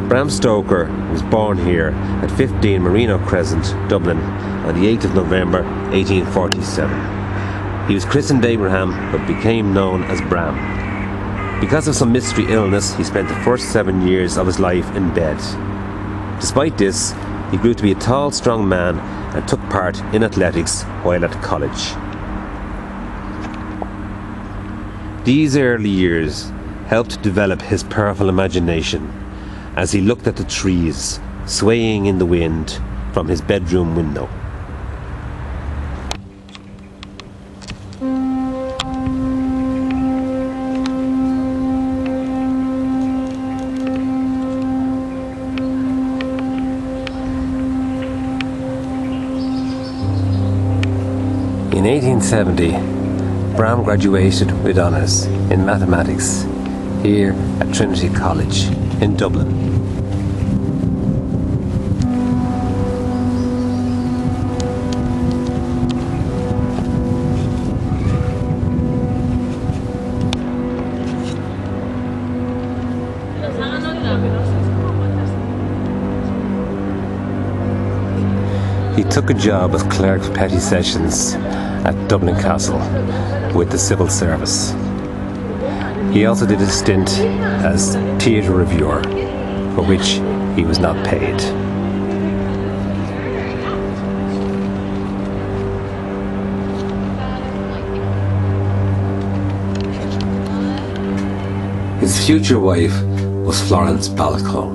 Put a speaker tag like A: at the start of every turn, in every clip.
A: Bram Stoker was born here at 15 Marino Crescent, Dublin, on the 8th of November 1847. He was christened Abraham, but became known as Bram. Because of some mystery illness, he spent the first 7 years of his life in bed. Despite this, he grew to be a tall, strong man and took part in athletics while at college. These early years helped develop his powerful imagination as he looked at the trees swaying in the wind from his bedroom window. In 1870, Bram graduated with honours in mathematics here at Trinity College in Dublin. He took a job as clerk of petty sessions at Dublin Castle with the civil service. He also did a stint as theatre reviewer, for which he was not paid. His future wife was Florence Balcon.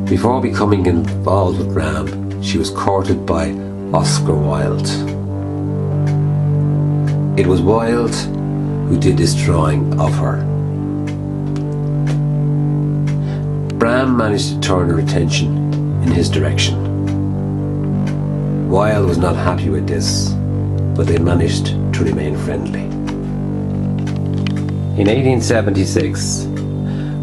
A: Before becoming involved with Bram, she was courted by Oscar Wilde. It was Wilde who did this drawing of her. Bram managed to turn her attention in his direction. Wilde was not happy with this, but they managed to remain friendly. In 1876,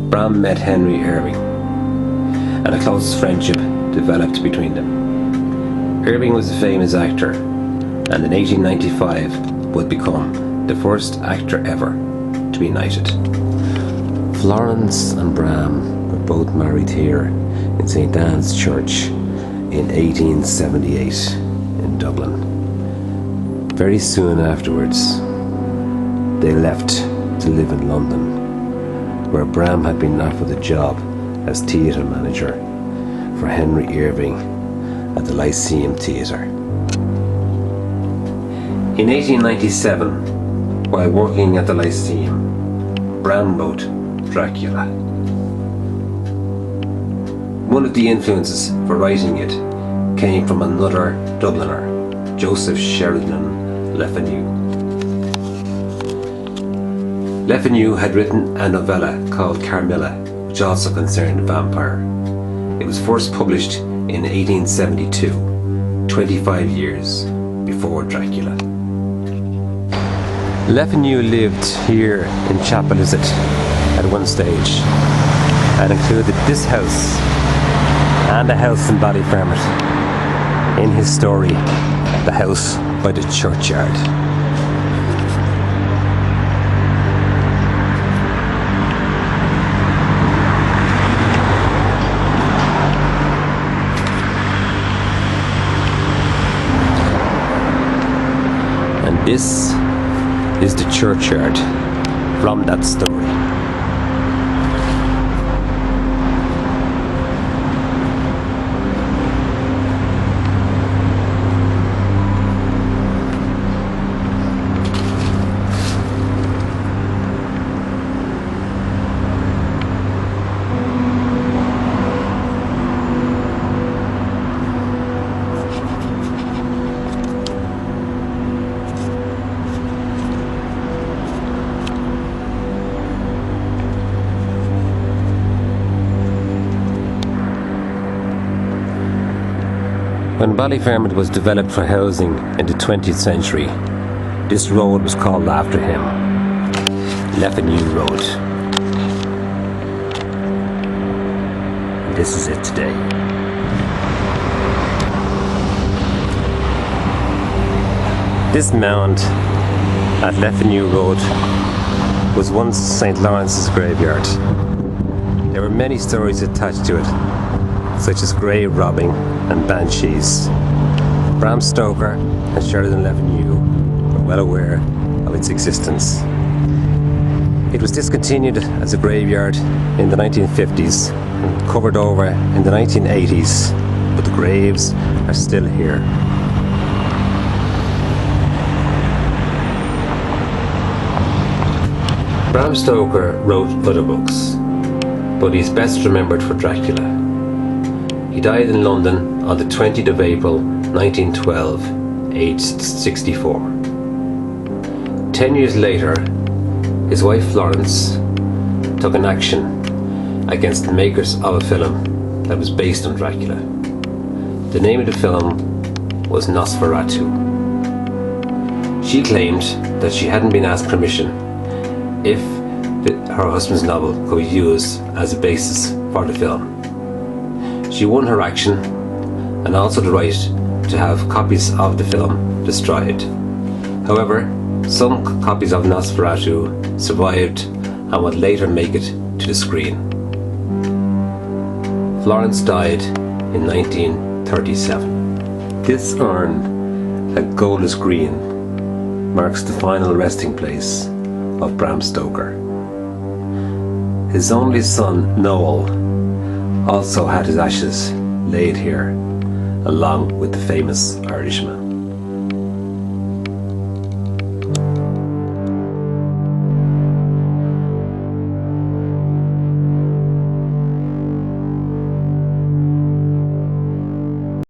A: Bram met Henry Irving, and a close friendship developed between them. Irving was a famous actor, and in 1895 would become the first actor ever to be knighted. Florence and Bram were both married here in St. Anne's Church in 1878 in Dublin. Very soon afterwards, they left to live in London, where Bram had been offered a job as theatre manager for Henry Irving at the Lyceum Theatre. In 1897, while working at the Lyceum, Bram wrote Dracula. One of the influences for writing it came from another Dubliner, Joseph Sheridan Le Fanu. Le Fanu had written a novella called Carmilla, which also concerned a vampire. It was first published in 1872, 25 years before Dracula. Le Fanu lived here in Chapelizet at one stage and included this house and a house in Ballyfermot in his story, The House by the Churchyard. And this is the churchyard from that story. When Ballyfermot was developed for housing in the 20th century, this road was called after him, Le Fanu Road. And this is it today. This mound at Le Fanu Road was once St. Lawrence's graveyard. There were many stories attached to it, such as grave robbing and banshees. Bram Stoker and Sheridan Le Fanu were well aware of its existence. It was discontinued as a graveyard in the 1950s and covered over in the 1980s, but the graves are still here. Bram Stoker wrote other books, but he's best remembered for Dracula. He died in London on the 20th of April 1912, aged 64. 10 years later, his wife Florence took an action against the makers of a film that was based on Dracula. The name of the film was Nosferatu. She claimed that she hadn't been asked permission if her husband's novel could be used as a basis for the film. She won her action and also the right to have copies of the film destroyed. However, some copies of Nosferatu survived and would later make it to the screen. Florence died in 1937. This urn, a goldless green, marks the final resting place of Bram Stoker. His only son, Noel, also had his ashes laid here, along with the famous Irishman.